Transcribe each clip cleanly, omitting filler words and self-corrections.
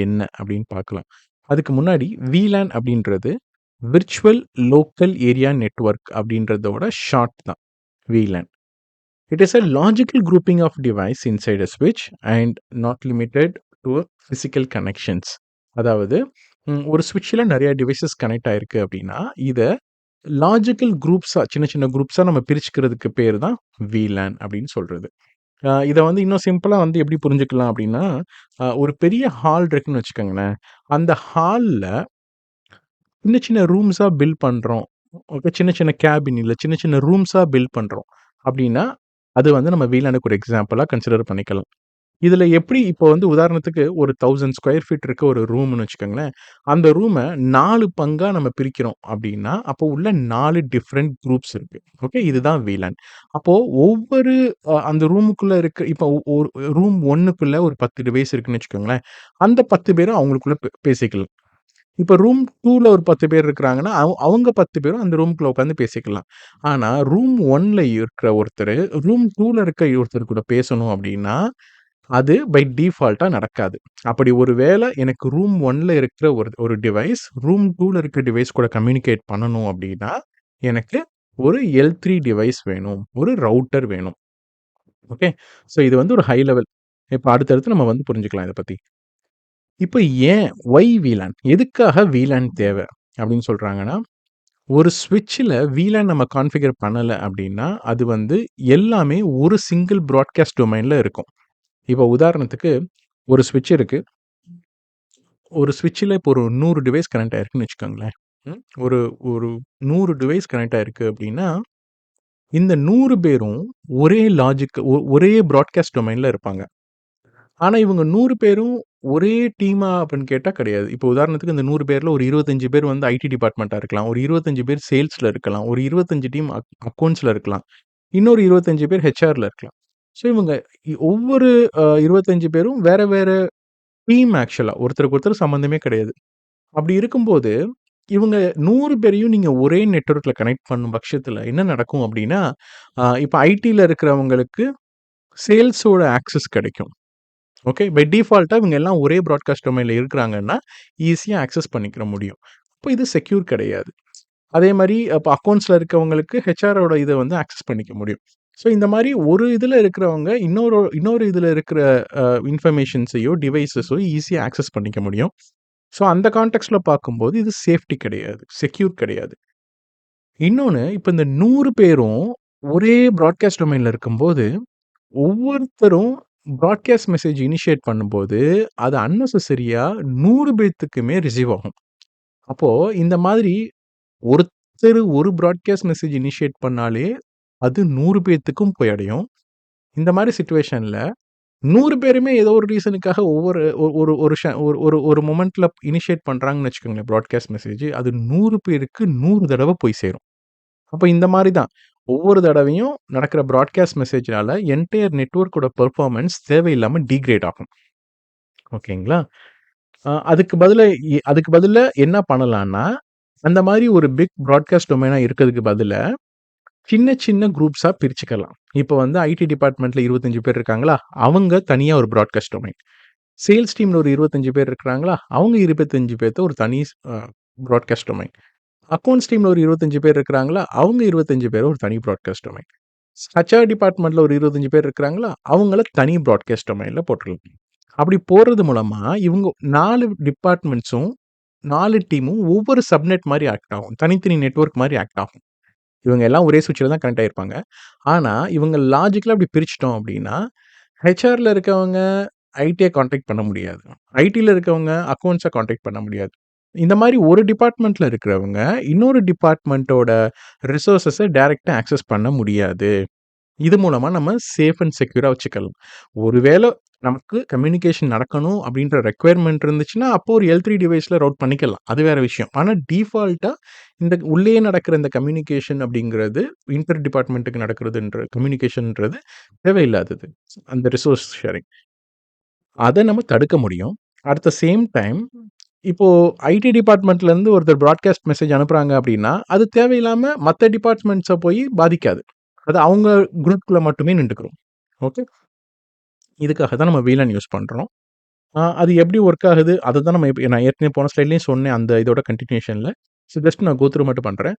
என்ன அப்படின்னு பார்க்கலாம். அதுக்கு முன்னாடி VLAN அப்படின்றது விர்ச்சுவல் லோக்கல் ஏரியா நெட்வொர்க் அப்படின்றதோட ஷார்ட் தான் VLAN. It is a logical grouping of device inside a switch and not limited to physical connections. அதாவது ஒரு ஸ்விட்சில் நிறைய டிவைசஸ் கனெக்ட் ஆயிருக்கு அப்படின்னா இதை லாஜிக்கல் குரூப்ஸாக சின்ன சின்ன குரூப்ஸாக நம்ம பிரிச்சுக்கிறதுக்கு பேர் தான் VLAN அப்படின்னு சொல்கிறது. இதை வந்து இன்னும் சிம்பிளாக வந்து எப்படி புரிஞ்சுக்கலாம் அப்படின்னா ஒரு பெரிய ஹால் இருக்குன்னு வச்சுக்கோங்களேன். அந்த ஹாலில் சின்ன சின்ன ரூம்ஸாக பில்ட் பண்ணுறோம். ஓகே, சின்ன சின்ன கேபின் இல்லை சின்ன சின்ன ரூம்ஸாக பில்ட் பண்ணுறோம் அப்படின்னா அது வந்து நம்ம VLANக்கு ஒரு எக்ஸாம்பிளாக கன்சிடர் பண்ணிக்கலாம். இதில் எப்படி இப்போ வந்து உதாரணத்துக்கு ஒரு 1000 ஸ்கொயர் ஃபீட் இருக்க ஒரு ரூம்னு வச்சுக்கோங்களேன். அந்த ரூமை 4 பங்காக நம்ம பிரிக்கிறோம் அப்படின்னா அப்போ உள்ள 4 டிஃப்ரெண்ட் குரூப்ஸ் இருக்குது. ஓகே, இதுதான் VLAN. அப்போது ஒவ்வொரு அந்த ரூமுக்குள்ளே இருக்க இப்போ ஒரு ரூம் 1க்குள்ளே ஒரு 10 டிவைஸ் இருக்குன்னு வச்சுக்கோங்களேன். அந்த 10 பேரும் அவங்களுக்குள்ள பேசிக்கலாம். இப்போ ரூம் 2ல ஒரு 10 பேர் இருக்கிறாங்கன்னா அவங்க 10 பேரும் அந்த ரூமுக்குள்ள உட்காந்து பேசிக்கலாம். ஆனால் ரூம் 1ல இருக்கிற ஒருத்தர் ரூம் 2ல இருக்க ஒருத்தர் கூட பேசணும் அப்படின்னா அது பை டிஃபால்ட்டா நடக்காது. அப்படி ஒரு வேளை எனக்கு ரூம் 1ல இருக்கிற ஒரு டிவைஸ் ரூம் 2ல இருக்கிற டிவைஸ் கூட கம்யூனிகேட் பண்ணணும் அப்படின்னா எனக்கு ஒரு L3 டிவைஸ் வேணும். ஒரு ரவுட்டர் வேணும். ஓகே, ஸோ இது வந்து ஒரு ஹை லெவல். இப்போ அடுத்தடுத்து நம்ம வந்து புரிஞ்சுக்கலாம் இதை பற்றி. இப்போ ஏன் ஒய் VLAN எதுக்காக VLAN தேவை அப்படின்னு சொல்கிறாங்கன்னா ஒரு ஸ்விட்சில் VLAN நம்ம கான்ஃபிகர் பண்ணலை அப்படின்னா அது வந்து எல்லாமே ஒரு சிங்கிள் ப்ராட்காஸ்ட் டொமைனில் இருக்கும். இப்போ உதாரணத்துக்கு ஒரு ஸ்விட்ச் இருக்கு. ஒரு ஸ்விட்சில் இப்போ ஒரு 100 டிவைஸ் கனெக்ட் ஆயிருக்குன்னு வச்சுக்கோங்களேன். ஒரு ஒரு 100 டிவைஸ் கனெக்ட் ஆயிருக்கு அப்படின்னா இந்த 100 பேரும் ஒரே லாஜிக் ஒரே ப்ராட்காஸ்ட் டொமைனில் இருப்பாங்க. ஆனால் இவங்க 100 பேரும் ஒரே டீமா அப்படின்னு கேட்டால் கிடையாது. இப்போ உதாரணத்துக்கு இந்த 100 பேரில் ஒரு 25 பேர் வந்து ஐடி டிபார்ட்மெண்ட்டாக இருக்கலாம். ஒரு 25 பேர் சேல்ஸில் இருக்கலாம். ஒரு 25 டீம் அக்கௌண்ட்ஸில் இருக்கலாம். இன்னொரு 25 பேர் ஹெச்ஆரில் இருக்கலாம். ஸோ இவங்க ஒவ்வொரு 25 பேரும் வேற வேற டீம் ஆக்சுவலாக ஒருத்தருக்கு ஒருத்தர் சம்மந்தமே கிடையாது. அப்படி இருக்கும்போது இவங்க 100 பேரையும் நீங்கள் ஒரே நெட்வொர்க்கில் கனெக்ட் பண்ணும் பட்சத்தில் என்ன நடக்கும் அப்படின்னா இப்போ ஐடியில் இருக்கிறவங்களுக்கு சேல்ஸோட ஆக்சஸ் கிடைக்கும். ஓகே, பை டிஃபால்ட்டாக இவங்க எல்லாம் ஒரே ப்ராட்காஸ்ட் டொமைனில் இருக்கிறாங்கன்னா ஈஸியாக ஆக்சஸ் பண்ணிக்கிற முடியும். அப்போ இது செக்யூர் கிடையாது. அதே மாதிரி இப்போ அக்கௌண்ட்ஸில் இருக்கவங்களுக்கு ஹெச்ஆரோட இதை வந்து ஆக்சஸ் பண்ணிக்க முடியும். ஸோ இந்த மாதிரி ஒரு இதில் இருக்கிறவங்க இன்னொரு இதில் இருக்கிற இன்ஃபர்மேஷன்ஸையோ டிவைஸஸோ ஈஸியாக ஆக்சஸ் பண்ணிக்க முடியும். ஸோ அந்த கான்டெக்ஸ்டில் பார்க்கும்போது இது சேஃப்டி கிடையாது, செக்யூர் கிடையாது. இன்னொன்று இப்போ இந்த 100 பேரும் ஒரே ப்ராட்காஸ்ட் டொமைனில் இருக்கும்போது ஒவ்வொருத்தரும் ப்ராட்காஸ்ட் மெசேஜ் இனிஷியேட் பண்ணும்போது அது அன்னெசரியாக 100 பேர்த்துக்குமே ரிசீவ் ஆகும். அப்போது இந்த மாதிரி ஒருத்தர் ஒரு ப்ராட்காஸ்ட் மெசேஜ் இனிஷியேட் பண்ணாலே அது 100 பேர்த்துக்கும் போய் அடையும். இந்த மாதிரி சிச்சுவேஷனில் 100 பேருமே ஏதோ ஒரு ரீசனுக்காக ஒவ்வொரு ஒரு ஒரு ஒரு ஒரு மொமெண்ட்டில் இனிஷியேட் பண்ணுறாங்கன்னு வச்சுக்கோங்களேன் ப்ராட்காஸ்ட் மெசேஜ். அது 100 பேருக்கு 100 தடவை போய் சேரும். அப்போ இந்த மாதிரி தான் ஒவ்வொரு தடவையும் நடக்கிற ப்ராட்காஸ்ட் மெசேஜ்னால என்டையர் நெட்வொர்க்கோட பெர்ஃபார்மன்ஸ் தேவையில்லாமல் டீக்ரேட் ஆகும். ஓகேங்களா? அதுக்கு பதிலாக என்ன பண்ணலான்னா அந்த மாதிரி ஒரு பிக் ப்ராட்காஸ்ட் டொமைனாக இருக்கிறதுக்கு பதிலாக சின்ன சின்ன குரூப்ஸாக பிரிச்சுக்கலாம். இப்போ வந்து ஐடி டிபார்ட்மெண்ட்டில் 25 பேர் இருக்காங்களா, அவங்க தனியாக ஒரு ப்ராட்காஸ்ட் டொமைன். சேல்ஸ் டீமில் ஒரு 25 பேர் இருக்கிறாங்களா, அவங்க 25 பேர்த்த ஒரு தனி ப்ராட்காஸ்ட் டொமைன். அக்கௌண்ட்ஸ் டீமில் ஒரு 25 பேர் இருக்கிறாங்களா, அவங்க 25 பேர் ஒரு தனி ப்ராட்காஸ்ட் டொமைன். ஹெச்ஆர் டிபார்ட்மெண்ட்டில் ஒரு 25 பேர் இருக்கிறாங்களா, அவங்கள தனி ப்ராட்காஸ்ட் டொமைனில் போட்டுருலாம். அப்படி போடுறது மூலமாக இவங்க 4 டிபார்ட்மெண்ட்ஸும் 4 டீமும் ஒவ்வொரு சப்நெட் மாதிரி ஆக்ட் ஆகும். தனித்தனி நெட்வொர்க் மாதிரி ஆக்ட் ஆகும். இவங்க எல்லாம் ஒரே சுவிட்சில் தான் கனெக்ட் ஆகிருப்பாங்க. ஆனால் இவங்க லாஜிக்கலாக அப்படி பிரிச்சிட்டோம் அப்படின்னா ஹெச்ஆரில் இருக்கவங்க ஐடியை காண்டாக்ட் பண்ண முடியாது. ஐடியில் இருக்கவங்க அக்கௌண்ட்ஸை காண்டாக்ட் பண்ண முடியாது. இந்த மாதிரி ஒரு டிபார்ட்மெண்ட்டில் இருக்கிறவங்க இன்னொரு டிபார்ட்மெண்ட்டோட ரிசோர்ஸஸை டைரெக்டாக ஆக்சஸ் பண்ண முடியாது. இது மூலமாக நம்ம சேஃப் அண்ட் செக்யூராக வச்சுக்கலாம். ஒருவேளை நமக்கு கம்யூனிகேஷன் நடக்கணும் அப்படின்ற ரெக்குயர்மெண்ட் இருந்துச்சுன்னா அப்போ ஒரு L3 டிவைஸில் ரவுட் பண்ணிக்கலாம், அது வேறு விஷயம். ஆனால் டிஃபால்ட்டாக இந்த உள்ளே நடக்கிற இந்த கம்யூனிகேஷன் அப்படிங்கிறது இன்டர் டிபார்ட்மெண்ட்டுக்கு நடக்கிறதுன்ற கம்யூனிகேஷன்ன்றது தேவையில்லாதது. அந்த ரிசோர்ஸ் ஷேரிங் அதை நம்ம தடுக்க முடியும். அட் த சேம் டைம் இப்போது ஐடி டிபார்ட்மெண்ட்லேருந்து ஒருத்தர் ப்ராட்காஸ்ட் மெசேஜ் அனுப்புகிறாங்க அப்படின்னா அது தேவையில்லாமல் மற்ற டிபார்ட்மெண்ட்ஸை போய் பாதிக்காது. அது அவங்க குரூப்புக்குள்ளே மட்டுமே நின்றுக்கிறோம். ஓகே, இதுக்காக தான் நம்ம VLAN யூஸ் பண்ணுறோம். அது எப்படி ஒர்க் ஆகுது? அததான் நம்ம நான் ஏற்கனவே போன ஸ்லைட்லயும் சொன்னேன். அந்த இதோட கன்டினியூஷன்ல. ஸோ ஜஸ்ட் நான் கோ த்ரூ மட்டும் பண்றேன்.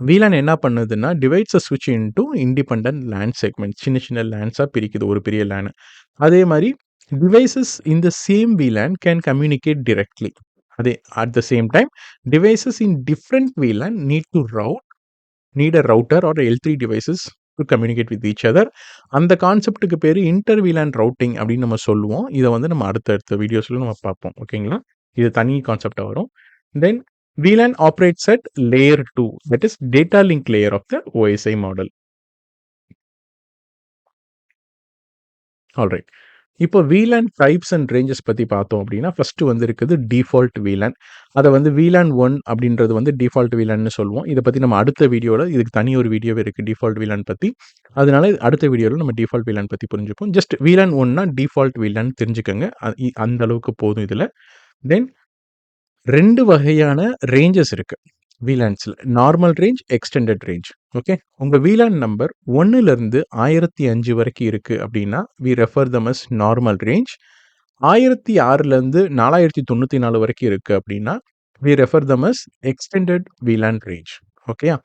VLAN என்ன பண்ணுதுன்னா, டிவைட்ஸ ஸ்விட்ச் இன்டூ இண்டிபெண்டன்ட் லேன் செக்மென்ட்ஸ். சின்ன சின்ன லேன்ஸா பிரிக்குது ஒரு பெரிய லேன. அதே மாரி devices in the same VLAN can communicate directly. அதே at the same time devices in different VLAN need a router or L3 devices to communicate with each other. அந்த கான்செப்ட்க்கு பேரு இன்டர் VLAN ரூட்டிங் அப்படின்னு நம்ம சொல்லுவோம். இத வந்து நம்ம அடுத்த வீடியோஸ்ல நம்ம பார்ப்போம். ஓகேங்களா? இது தனி கான்செப்ட்டா வரும். தென் VLAN operates at layer 2, that is data link layer of the OSI model. Alright. இப்போ VLAN டைப்ஸ் அண்ட் ரேஞ்சஸ் பத்தி பார்த்தோம் அப்படின்னா, ஃபர்ஸ்ட் வந்து இருக்குது டிஃபால்ட் VLAN. அத வந்து VLAN 1 அப்படின்றது வந்து டிஃபால்ட் VLANன்னு சொல்லுவோம். இத பத்தி நம்ம அடுத்த வீடியோல இதுக்கு தனி ஒரு வீடியோவே இருக்கு டிஃபால்ட் VLAN பத்தி. அதனால அடுத்த வீடியோல நம்ம டிஃபால்ட் VLAN பத்தி புரிஞ்சுப்போம். ஜஸ்ட் VLAN 1னா டிஃபால்ட் VLAN தெரிஞ்சுக்கங்க. அந்த அளவுக்கு போதும் இதுல. தென் 2 வகையான ரேஞ்சஸ் இருக்கு VLANஸ்ல. Normal range, extended range. Okay. உங்க VLAN நம்பர் 1லிருந்து 1005 வரைக்கும் இருக்கு அப்படின்னா, we refer them as normal range. 1006லேருந்து 4094 வரைக்கும் இருக்கு அப்படின்னா, we refer them as extended VLAN range. ஓகேயா?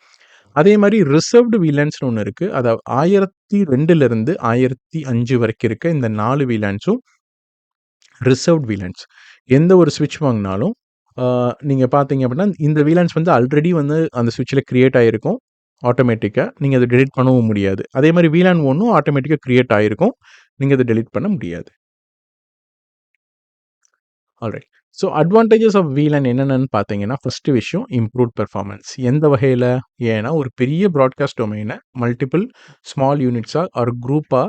அதே மாரி ரிசர்வ்டு VLANஸ்னு ஒண்ணு இருக்கு. அதாவது 1002லிருந்து 1005 வரைக்கும் இருக்க இந்த 4 VLANஸும் ரிசர்வ்ட் VLANஸ். எந்த ஒரு ஸ்விட்ச் வாங்குனாலும், நீங்க பார்த்தீங்க அப்படின்னா, இந்த VLANஸ் வந்து ஆல்ரெடி வந்து அந்த ஸ்விட்ச்ல கிரியேட் ஆயிருக்கும். ஆட்டோமேட்டிக்கா. நீங்க அத டெலீட் பண்ணவும் முடியாது. அதே மாரி VLAN 1ம் ஆட்டோமேட்டிக்கா கிரியேட் ஆயிருக்கும். நீங்க அத டெலீட் பண்ண முடியாது. Alright. So advantages of VLAN என்னென்னன்னு பார்த்தீங்கன்னா, ஃபர்ஸ்ட் விஷயம் இம்ப்ரூவ்ட் பெர்ஃபார்மன்ஸ். எந்த வகையில? ஏன்னா, ஒரு பெரிய பிராட்காஸ்ட் டொமைன மல்டிபிள் ஸ்மால் யூனிட்ஸா ஆர் குரூப்பா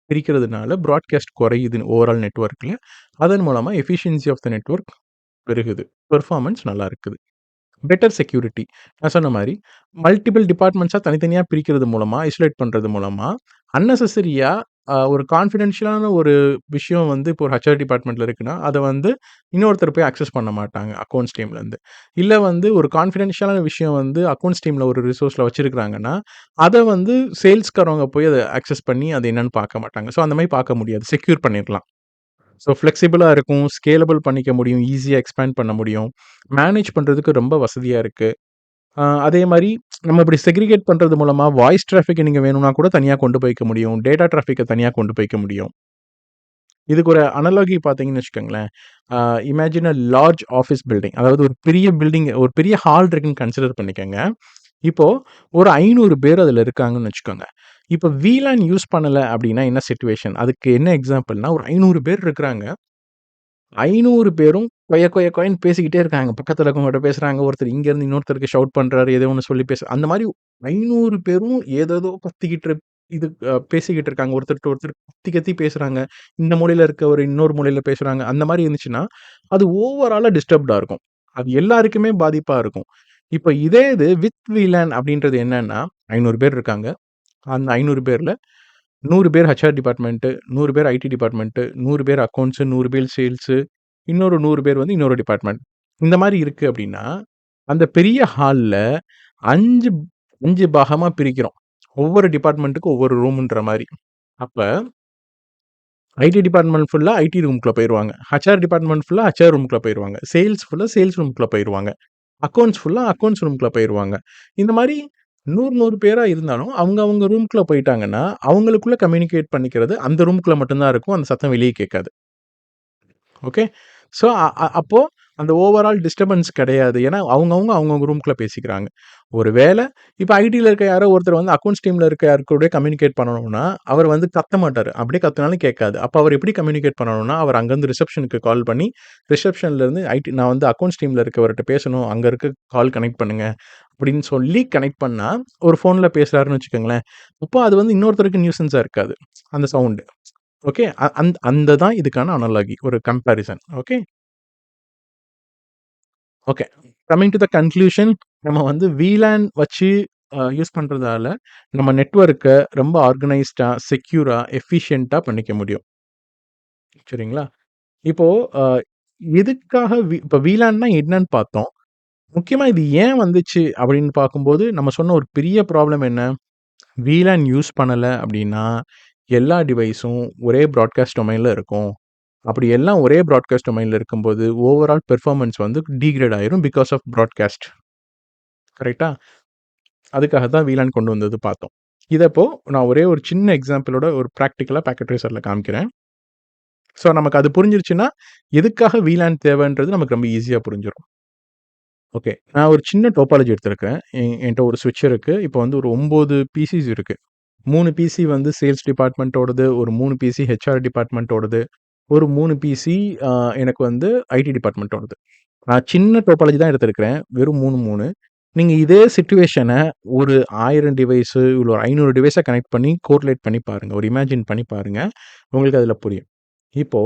பிரிக்கிறதுனால பிராட்காஸ்ட் குறையுது ஓவரால் நெட்வொர்க்ல. அதன் மூலமா எஃபிஷியன்சி ஆஃப் த நெட்வொர்க் பெருகுது. பெர்ஃபார்மன்ஸ் நல்லா இருக்குது. Better security. நான் சொன்ன மாரி மல்டிபிள் டிபார்ட்மெண்ட்ஸா தனித்தனியா பிரிக்கிறது மூலமா, ஐசோலேட் பண்றது மூலமா, அன்னெசசரியா ஒரு கான்ஃபிடென்ஷியலான ஒரு விஷயம் வந்து இப்போ ஒரு ஹெச்ஆர் டிபார்ட்மெண்ட்ல இருக்குன்னா, அத வந்து இன்னொருத்தர் போய் அக்சஸ் பண்ண மாட்டாங்க அக்கவுண்ட்ஸ் டீம்லேருந்து. இல்ல வந்து ஒரு கான்ஃபிடென்ஷியலான விஷயம் வந்து அக்கவுண்ட்ஸ் டீம்ல ஒரு ரிசோர்ஸ்ல வச்சிருக்காங்கன்னா, அத வந்து சேல்ஸ்காரவங்க போய் அத அக்சஸ் பண்ணி அது என்னன்னு பார்க்க மாட்டாங்க. ஸோ அந்த மாரி பார்க்க முடியாது. செக்யூர் பண்ணிரலாம். ஸோ ஃப்ளெக்சிபிளா இருக்கும். ஸ்கேலபிள் பண்ணிக்க முடியும். ஈஸியா எக்ஸ்பேண்ட் பண்ண முடியும். மேனேஜ் பண்றதுக்கு ரொம்ப வசதியா இருக்கு. அதே மாரி நம்ம இப்படி செக்ரிகேட் பண்றது மூலமா வாய்ஸ் டிராஃபிக்க நீங்க வேணும்னா கூட தனியா கொண்டு போய்க்க முடியும். டேட்டா டிராஃபிக்க தனியா கொண்டு போய்க்க முடியும். இதுக்கு ஒரு அனாலஜி பார்த்தீங்கன்னு வச்சுக்கோங்களேன். அ இமேஜின் லார்ஜ் ஆஃபீஸ் பில்டிங். அதாவது ஒரு பெரிய பில்டிங், ஒரு பெரிய ஹால் இருக்குன்னு கன்சிடர் பண்ணிக்கங்க. இப்போ ஒரு 500 பேர் அதுல இருக்காங்கன்னு வச்சுக்கோங்க. இப்ப VLAN யூஸ் பண்ணல அப்படின்னா என்ன சிச்சுவேஷன்? அதுக்கு என்ன எக்ஸாம்பிள்னா, ஒரு 500 பேர் இருக்கிறாங்க. 500 பேரும் கொய கொயன்னு பேசிக்கிட்டே இருக்காங்க. பக்கத்துல இருக்கவங்ககிட்ட பேசுறாங்க. ஒருத்தர் இங்கேருந்து இன்னொருத்தருக்கு ஷவுட் பண்றாரு. ஏதோ ஒண்ணு சொல்லி அந்த மாரி 500 பேரும் ஏதேதோ கத்திக்கிட்டு இது பேசிக்கிட்டு இருக்காங்க. ஒருத்தர்ட்ட ஒருத்தர் கத்தி கத்தி பேசுறாங்க. இந்த மூலையில இருக்கவரு இன்னொரு மூலையில பேசுறாங்க. அந்த மாரி இருந்துச்சுன்னா, அது ஓவராலா டிஸ்டர்ப்டா இருக்கும். அது எல்லாருக்குமே பாதிப்பா இருக்கும். இப்ப இதே இது வித் VLAN அப்படின்றது என்னன்னா, 500 பேர் இருக்காங்க. அந்த 500 பேர்ல 100 பேர் ஹெச்ஆர் டிபார்ட்மென்ட், 100 பேர் ஐடி டிபார்ட்மென்ட், 100 பேர் அக்கவுண்ட்ஸ், 100 பேர் சேல்ஸ், இன்னொரு 100 பேர் வந்து இன்னொரு டிபார்ட்மென்ட். இந்த மாரி இருக்கு அப்டின்னா, அந்த பெரிய ஹால்ல 5 5 பாகமா பிரிக்கிறோம். ஒவ்வொரு டிபார்ட்மென்ட்க்கும் ஒவ்வொரு ரூம்ன்ற மாரி. அப்ப ஐடி டிபார்ட்மென்ட் ஃபுல்லா ஐடி ரூம்க்குள்ள போயிருவாங்க. ஹெச்ஆர் டிபார்ட்மென்ட் ஃபுல்லா ஹெச்ஆர் ரூம்க்குள்ள போயிருவாங்க. சேல்ஸ் ஃபுல்லா சேல்ஸ் ரூம்க்குள்ள போயிருவாங்க. அக்கவுண்ட்ஸ் ஃபுல்லா அக்கவுண்ட்ஸ் ரூம்க்குள்ள போயிருவாங்க. இந்த மாரி 100 பேரா இருந்தாலும், அவங்க ரூம்க்குள்ள போயிட்டாங்கன்னா, அவங்களுக்குள்ள கம்யூனிகேட் பண்ணிக்கிறது அந்த ரூம்க்குள்ள மட்டும் தான் இருக்கும். அந்த சத்தம் வெளிய கேட்காது. ஓகே. ஸோ அப்போ அந்த ஓவரால் டிஸ்டர்பன்ஸ் கிடையாது. ஏன்னா, அவங்கவங்க ரூம்குள்ள பேசிக்கிறாங்க. ஒரு வேள இப்ப ஐடில இருக்க யாரோ ஒருத்தர் வந்து அக்கவுண்ட்ஸ் டீம்ல இருக்க யார் கூடயோ கம்யூனிகேட் பண்ணணும்னா, அவர் வந்து கத்த மாட்டாரு. அப்படியே கத்துனாலும் கேட்காது. அப்ப அவர் எப்படி கம்யூனிகேட் பண்ணணும்னா, அவர் அங்கருந்து ரிசப்ஷனுக்கு கால் பண்ணி, ரிசப்ஷன்லேருந்து நான் வந்து அக்கவுண்ட்ஸ் டீம்ல இருக்கவர்ட்ட பேசணும். அங்க இருக்க கால் கனெக்ட் பண்ணுங்க. அப்படின்னு சொல்லி கனெக்ட் பண்ணா, ஒரு ஃபோன்ல பேசுறாருன்னு வச்சுக்கோங்களேன். அப்போ அது வந்து இன்னொருத்தருக்கு நியூசன்ஸா இருக்காது. அந்த சவுண்ட். ஓகே. அந்த தான் இதுக்கான அனாலஜி. ஒரு comparison. Okay. Okay. Coming to the conclusion. நம்ம வந்து VLAN வச்சு யூஸ் பண்றதால, நம்ம நெட்வொர்க்க ரொம்ப ஆர்கனைஸ்டா, செக்யூரா, எஃபிஷியன்ட்டா பண்ணிக்க முடியும். சரிங்களா? இப்போ அ எதுக்காக இப்ப VLANனா என்னன்னு பார்த்தோம். முக்கியமா இது ஏன் வந்துச்சு அப்படின்னு பார்க்கும்போது, நம்ம சொன்ன ஒரு பெரிய ப்ராப்ளம் என்ன? VLAN யூஸ் பண்ணல அப்படின்னா, எல்லா டிவைஸும் ஒரே பிராட்காஸ்ட் டொமைன்ல இருக்கும். அப்படி எல்லாம் ஒரே பிராட்காஸ்ட் டொமைன்ல இருக்கும்போது, ஓவரால் பெர்ஃபார்மன்ஸ் வந்து டிகிரேட் ஆயிரும் பிகாஸ் ஆஃப் பிராட்காஸ்ட். கரெக்ட்டா? அதுக்காக தான் VLAN கொண்டு வந்தது பார்த்தோம். இத இப்போ நான் ஒரே ஒரு சின்ன எக்ஸாம்பிளோட ஒரு பிராக்டிகலா பாக்கெட் ட்ரேசர்ல காமிக்கிறேன். ஸோ நமக்கு அது புரிஞ்சிருச்சுன்னா, எதுக்காக VLAN தேவைன்றது நமக்கு ரொம்ப ஈஸியா புரிஞ்சிரும். ஓகே. நான் ஒரு சின்ன டோபாலஜி எடுத்திருக்கிறேன். என்ட்ட ஒரு ஸ்விட்ச் இருக்கு. இப்போ வந்து ஒரு 9 பிசிஸ் இருக்கு. 3 பிசி வந்து சேல்ஸ் டிபார்ட்மென்ட்டோடது, ஒரு 3 பிசி ஹெச்ஆர் டிபார்ட்மென்ட்டோடது, ஒரு 3 பிசி அ எனக்கு வந்து ஐடி டிபார்ட்மென்ட்டோடது. நான் சின்ன டோபாலஜி தான் எடுத்திருக்கிறேன். வெறும் 3, 3. நீங்க இதே சிட்யூவேஷன ஒரு 1000 டிவைஸு இல்ல ஒரு 500 டிவைஸ கனெக்ட் பண்ணி கோரிலேட் பண்ணி பாருங்க. ஒரு இமேஜின் பண்ணி பாருங்க. உங்களுக்கு அதுல புரியும். இப்போ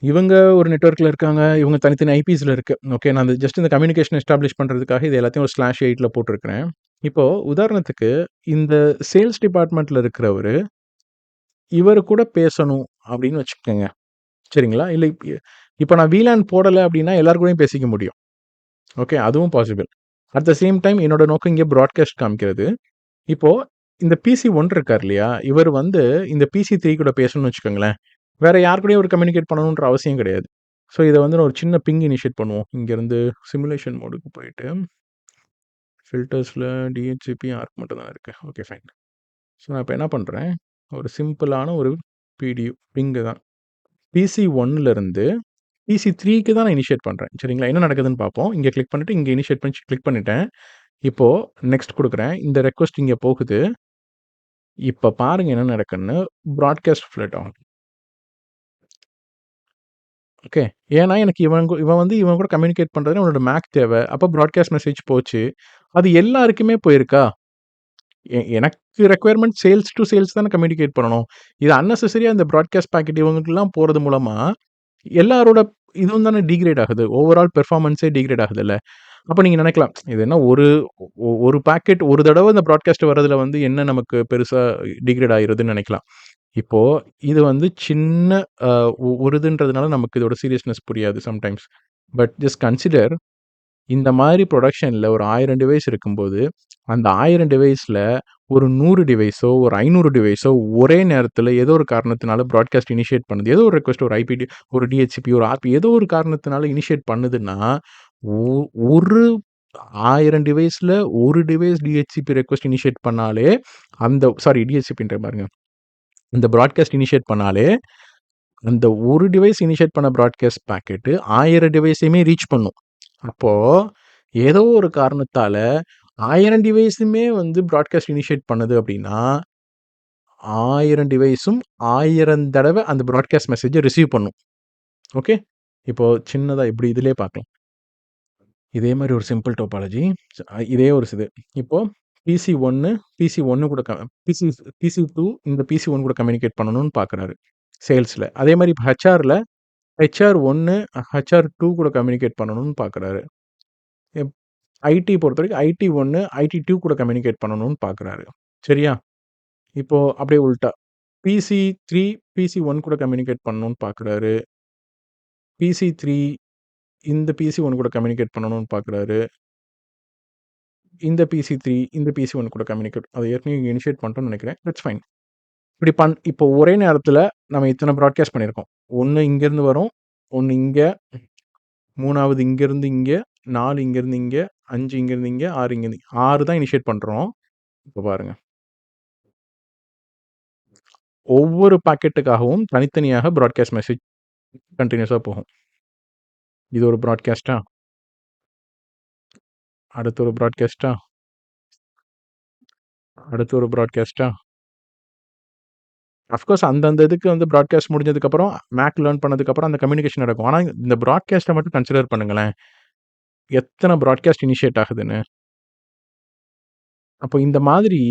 இவங்க ஒரு நெட்வொர்க்ல இருக்காங்க. இவங்க தனித்தனி ஐபிஸ்ல இருக்கு. ஓகே. நான் ஜஸ்ட் இந்த கம்யூனிகேஷன் எஸ்டாப்ளிஷ் பண்றதுக்காக இது எல்லாத்தையும் ஒரு /8ல போட்டிருக்கிறேன். இப்போ உதாரணத்துக்கு இந்த சேல்ஸ் டிபார்ட்மென்ட்ல இருக்கிறவரு, இவரு கூட பேசணும் அப்படின்னு வச்சுக்கங்க. சரிங்களா? இல்ல இப்ப நான் VLAN போடல அப்படின்னா எல்லார் கூடயும் பேசிக்க முடியும். ஓகே. அதுவும் possible. At the same time என்னோட நோக்கம் இங்க பிராட்காஸ்ட் காமிக்கிறது. இப்போ இந்த பிசி 1 இருக்கார் இல்லையா? இவரு வந்து இந்த பிசி 3 கூட பேசணும்னு வச்சுக்கோங்களேன். வேற யார் கூடயும் அவரு கம்யூனிகேட் பண்ணணுன்ற அவசியம் கிடையாது. ஸோ இத வந்து நான் ஒரு சின்ன பிங் இனிஷியேட் பண்ணுவோம். இங்கருந்து சிமுலேஷன் மோடுக்கு போயிட்டு, ஃபில்டர்ஸ்ல டிஹெச்சிபி ஆர்க் மட்டும் தான் இருக்கு. Okay fine. ஸோ நான் இப்ப என்ன பண்றேன், ஒரு சிம்பிளான ஒரு பிடியு பிங் தான். பிசி 1ல பிசி 3க்கு தான் நான் இனிஷியேட் பண்றேன். சரிங்களா? என்ன நடக்குதுன்னு பார்ப்போம். இங்க கிளிக் பண்ணிட்டு, இங்க இனிஷியேட் பண்ணி கிளிக் பண்ணிட்டேன். இப்போ நெக்ஸ்ட் குடுக்குறேன். இந்த ரெக்வெஸ்ட் இங்க போகுது. இப்ப பாருங்க என்ன நடக்குன்னு. பிராட்காஸ்ட் ஃப்ளட் ஆகும். ஓகே. ஏன்னா எனக்கு இவன் வந்து இவன் கூட கம்யூனிகேட் பண்றதுக்கு அவனோட மேக் தேவ. அப்ப பிராட்காஸ்ட் மெசேஜ் போச்சு. அது எல்லாருக்குமே போயிருக்கா? எனக்கு ரெக்வயர்மென்ட் சேல்ஸ் டூ சேல்ஸ் தானே கம்யூனிகேட் பண்ணணும். இது அன்னெசசரியா இந்த பிராட்காஸ்ட் பாக்கெட் இவங்களுக்கெல்லாம் போறது மூலமா, எல்லாரோட இதுவும் தானே டிகிரேட் ஆகுது. ஓவரால் பெர்ஃபார்மன்ஸே டிகிரேட் ஆகுதுல்ல. அப்ப நீங்க நெனைக்கலாம், இது என்ன ஒரு பாக்கெட் ஒரு தடவ இந்த பிராட்காஸ்ட் வர்றதுல வந்து என்ன நமக்கு பெருசா டிகிரேட் ஆயிருதுன்னு நெனைக்கலாம். இப்போ இது வந்து சின்ன அ ஒரு இதுன்றதுனால நமக்கு இதோட சீரியஸ்னஸ் புரியாது சம்டைம்ஸ். பட் ஜஸ்ட் கன்சிடர் இந்த மாரி புரொடக்ஷன்ல ஒரு 1000 டிவைஸ் இருக்கும்போது, அந்த 1000 டிவைஸ்ல ஒரு 100 டிவைஸோ, ஒரு 500 டிவைஸோ ஒரே நேரத்தில ஏதோ ஒரு காரணத்தினால பிராட்காஸ்ட் இனிஷியேட் பண்ணுது. ஏதோ ஒரு ரிக்வெஸ்ட் ஒரு ஐபிடி, ஒரு டிஹெச்சிபி, ஒரு ஆர்பி ஏதோ ஒரு காரணத்தினால இனிஷியேட் பண்ணுதுன்னா, ஒ ஒரு 1000 டிவைஸ்ல ஒரு டிவைஸ் டிஹெச்சிபி ரிக்வெஸ்ட் இனிஷியேட் பண்ணாலே, அந்த சாரி டிஹெச்சிபின்றேன் பாருங்க. இந்த பிராட்காஸ்ட் இனிஷியேட் பண்ணாலே, அந்த ஒரு டிவைஸ் இனிஷியேட் பண்ண பிராட்காஸ்ட் பாக்கெட்டு 1000 டிவைஸையுமே ரீச் பண்ணும். அப்போ, ஏதோ ஒரு காரணத்தால 1000 டிவைஸுமே வந்து பிராட்காஸ்ட் இனிஷியேட் பண்ணுது அப்டின்னா, 1000 டிவைஸும் 1000 தடவ அந்த பிராட்காஸ்ட் மெசேஜ ரிசீவ் பண்ணும். ஓகே. இப்போ சின்னதா இப்டி இதிலயே பார்க்கலாம். இதே மாரி ஒரு சிம்பிள் டோபாலஜி. இதே ஒரு இது. இப்போ பிசி 1 பிசி 1 கூட பிசி பிசி 2 இந்த பிசி 1 கூட கம்யூனிகேட் பண்ணணும்னு பார்க்குறாரு. சேல்ஸ்ல. அதே மாரி இப்ப ஹெச்ஆர்ல ஹெச்ஆர் 1 ஹெச்ஆர் 2 கூட கம்யூனிகேட் பண்ணணும்னு பார்க்குறாரு. எப் ஐடி பொறுத்தவரைக்கும் ஐடி 1 ஐடி 2 கூட கம்யூனிகேட் பண்ணணும்னு பார்க்குறாரு. சரியா? இப்போ அப்படியே உல்ட்டா. பிசி 3 பிசி 1 கூட கம்யூனிகேட் பண்ணணும்னு பார்க்குறாரு. பிசி 3 இந்த பிசி 1 கூட கம்யூனிகேட் பண்ணணும்னு பார்க்குறாரு. இந்த பிசி 3 இந்த பிசி 1 கூட கம்யூனிகேட் அது ஏற்கனவே இனிஷியேட் பண்ணிட்டோம்னு நெனைக்கிறேன். That's fine. இப்போ ஒரே நேரத்தில நம்ம இத்தன பிராட்காஸ்ட் பண்ணியிருக்கோம். 1 இங்கேருந்து வரும். 1 இங்க, 3வது இங்கேருந்து இங்க, 4 இங்கேருந்து இங்க, 5 இங்கேருந்து இங்க, 6 இங்கேருந்து 6 தான் இனிஷியேட் பண்றோம். இப்ப பாருங்க. ஒவ்வொரு பாக்கெட்டுக்காகவும் தனித்தனியாக பிராட்காஸ்ட் மெசேஜ் கன்டினியூஸா போகும். இது ஒரு பிராட்காஸ்ட்டா? அடுத்து ஒரு பிராட்காஸ்ட்டா? அடுத்து ஒரு பிராட்காஸ்ட்டா? அஃப்கோர்ஸ் அந்தந்த இதுக்கு வந்து பிராட்காஸ்ட் முடிஞ்சதுக்கப்புறம், மேக் லேர்ன் பண்ணதுக்கப்புறம் அந்த கம்யூனிகேஷன் நடக்கும். ஆனா, இந்த பிராட்காஸ்ட்ட மட்டும் கன்சிடர் பண்ணுங்களேன். எத்தன பிராட்காஸ்ட் இனிஷியேட் ஆகுதுன்னு. அப்போ இந்த மாதிரி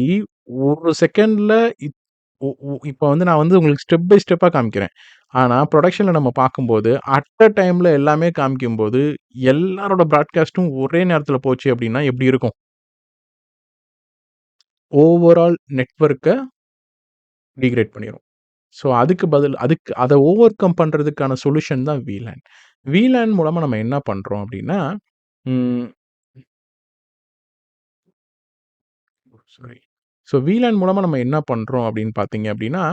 ஒரு செகண்ட்ல இப் ஒ ஒ இப்ப வந்து நான் வந்து உங்களுக்கு ஸ்டெப் பை ஸ்டெப்பா காமிக்கிறேன். ஆனா, புரொடக்ஷன்ல நம்ம பார்க்கும்போது, அட் அ டைம்ல எல்லாமே காமிக்கும்போது, எல்லாரோட பிராட்காஸ்ட்டும் ஒரே நேரத்தில போச்சு அப்டின்னா எப்டி இருக்கும்? ஓவரால் நெட்வொர்க்க டிகிரேட் பண்ணிரும். ஸோ, அதுக்கு பதில் அத ஓவர் கம் பண்றதுக்கான சொல்யூஷன் தான் VLAN. VLAN மூலமா நம்ம என்ன பண்றோம் அப்டின்னா, ம் சாரி. ஸோ VLAN மூலமா நம்ம என்ன பண்றோம் அப்டின்னு பார்த்தீங்க அப்டின்னா,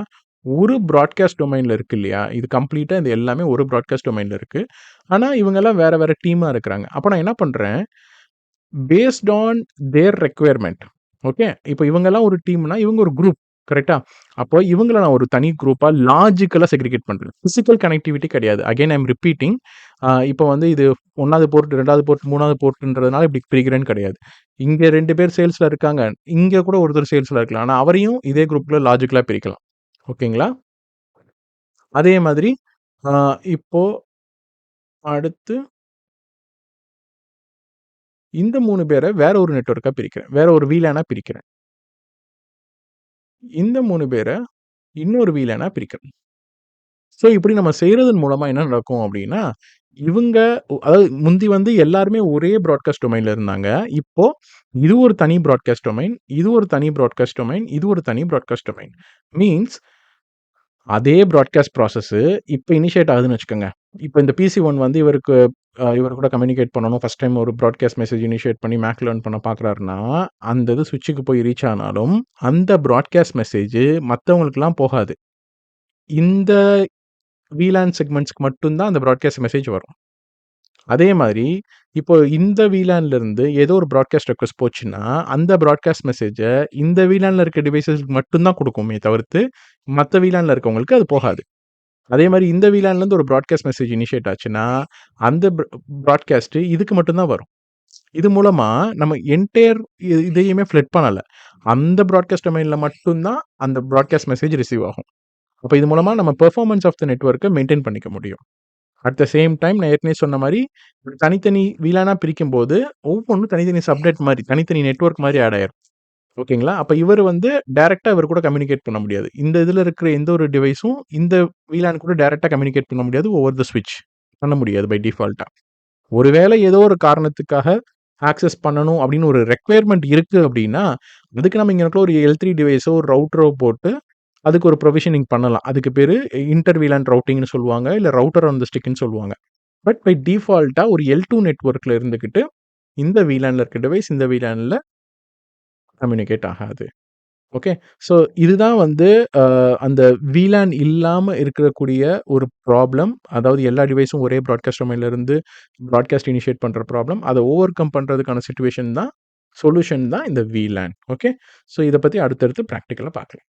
ஒரு பிராட்காஸ்ட் டொமைன்ல இருக்கு இல்லையா? இது கம்ப்ளீட்டா இது எல்லாமே ஒரு பிராட்காஸ்ட் டொமைன்ல இருக்கு. ஆனா, இவங்கலாம் வேற வேற டீமா இருக்கிறாங்க. அப்ப நான் என்ன பண்றேன், based on their requirement. Okay. இப்ப இவங்கலாம் ஒரு டீம்னா, இவங்க ஒரு குரூப். கரெக்ட்டா? அப்போ இவங்கள நான் ஒரு தனி குரூப்பா லாஜிக்கலா செக்ரிகேட் பண்றேன். பிசிக்கல் கனெக்டிவிட்டி கிடையாது. Again I am repeating. இப்ப வந்து இது 1வது போர்ட், 2வது போர்ட், 3வது போர்ட்ன்றதுனால இப்படி பிரிக்கிறேன்னு கிடையாது. இங்க 2 பேர் சேல்ஸ்ல இருக்காங்க. இங்க கூட ஒருத்தர் சேல்ஸ்ல இருக்கலாம். ஆனா அவரையும் இதே குரூப்ல லாஜிக்கலா பிரிக்கலாம். ஓகேங்களா? அதே மாதிரி அ இப்போ அடுத்து இந்த 3 பேர வேற ஒரு நெட்வொர்க்கா பிரிக்கிறேன். வேற ஒரு VLAN-ஆ பிரிக்கிறேன். இந்த 3 பேர இன்னொரு VLAN-ஆ பிரிக்கிறேன். ஸோ இப்படி நம்ம செய்றதன் மூலமா என்ன நடக்கும் அப்படின்னா, இவங்க அதாவது முந்தி வந்து எல்லாருமே ஒரே பிராட்காஸ்ட் டொமைன்ல இருந்தாங்க. இப்போ இது ஒரு தனி பிராட்காஸ்ட் டொமைன், இது ஒரு தனி பிராட்காஸ்ட் டொமைன், இது ஒரு தனி பிராட்காஸ்ட் டொமைன். மீன்ஸ் அதே பிராட்காஸ்ட் ப்ராசஸ் இப்ப இனிஷியேட் ஆகுதுன்னு வச்சுக்கோங்க. இப்ப இந்த PC1 வந்து இவருக்கு இவர் கூட கம்யூனிகேட் பண்ணணும். ஃபர்ஸ்ட் டைம் ஒரு பிராட்காஸ்ட் மெசேஜ் இனிஷியேட் பண்ணி மேக் லேர்ன் பண்ண பார்க்குறாருன்னா, அந்த இது ஸ்விட்சுக்கு போய் ரீச் ஆனாலும், அந்த பிராட்காஸ்ட் மெசேஜ் மத்தவங்களுக்கெல்லாம் போகாது. இந்த VLAN செக்மெண்ட்ஸ்க்கு மட்டும் தான் அந்த பிராட்காஸ்ட் மெசேஜ் வரும். அதே மாதிரி இப்போ இந்த VLANல இருந்து ஏதோ ஒரு பிராட்காஸ்ட் ரெக்வெஸ்ட் போச்சுன்னா, அந்த பிராட்காஸ்ட் மெசேஜ இந்த VLANல இருக்க டிவைஸஸ்க்கு மட்டும் தான் குடுக்குமே தவிர்த்து, மத்த VLANல இருக்கவங்களுக்கு அது போகாது. அதே மாரி இந்த VLANலேருந்து ஒரு பிராட்காஸ்ட் மெசேஜ் இனிஷியேட் ஆச்சுன்னா, அந்த பிராட்காஸ்ட் இதுக்கு மட்டும் தான் வரும். இது மூலமா நம்ம என்டையர் இதையுமே ஃப்ளட் பண்ணல. அந்த பிராட்காஸ்ட் டொமைன்ல மட்டும் தான் அந்த பிராட்காஸ்ட் மெசேஜ் ரிசீவ் ஆகும். அப்ப இது மூலமா நம்ம பெர்ஃபார்மன்ஸ் ஆஃப் த நெட்வொர்க்க மெயின்டெயின் பண்ணிக்க முடியும். அட் த சேம் டைம் நான் ஏற்கனவே சொன்ன மாரி, தனித்தனி VLAN-ஆ பிரிக்கும்போது, ஒவ்வொன்னும் தனித்தனி சப்நெட் மாரி, தனித்தனி நெட்வொர்க் மாரி ஆட் ஆயிரும். ஓகேங்களா? அப்ப இவரு வந்து டைரக்ட்டா இவரு கூட கம்யூனிகேட் பண்ண முடியாது. இந்த இதுல இருக்கிற எந்த ஒரு டிவைஸும் இந்த VLAN கூட டைரக்ட்டா கம்யூனிகேட் பண்ண முடியாது. ஓவர் த ஸ்விட்ச் பண்ண முடியாது பை டிஃபால்ட்டா. ஒருவேளை ஏதோ ஒரு காரணத்துக்காக ஆக்சஸ் பண்ணணும் அப்படின்னு ஒரு ரெக்வயர்மென்ட் இருக்கு அப்படின்னா, அதுக்கு நம்ம இங்க ஒரு L3 டிவைஸோ, ஒரு ரவுட்டரோ போட்டு அதுக்கு ஒரு ப்ரொவிஷனிங் பண்ணலாம். அதுக்கு பேரு இன்டர் VLAN ரூட்டிங்ன்னு சொல்லுவாங்க. இல்ல ரவுட்டர் ஆன் த ஸ்டிக்ன்னு சொல்லுவாங்க. பட் பை டிஃபால்ட்டா ஒரு L2 நெட்வொர்க்ல இருந்துகிட்டு, இந்த VLANல இருக்க டிவைஸ் இந்த VLANல கம்யூனிகேட் ஆகாது. ஓகே. ஸோ இதுதான் வந்து அந்த VLAN இல்லாம இருக்கக்கூடிய ஒரு ப்ராப்ளம். அதாவது எல்லா டிவைஸும் ஒரே பிராட்காஸ்ட் டொமைன்ல இருந்து பிராட்காஸ்ட் இனிஷியேட் பண்ற ப்ராப்ளம். அத ஓவர் கம் பண்றதுக்கான சிட்யூவேஷன் தான் சொல்யூஷன் தான் இந்த VLAN. ஓகே. ஸோ இத பத்தி அடுத்தடுத்து பிராக்டிகலா பார்க்கலாம்.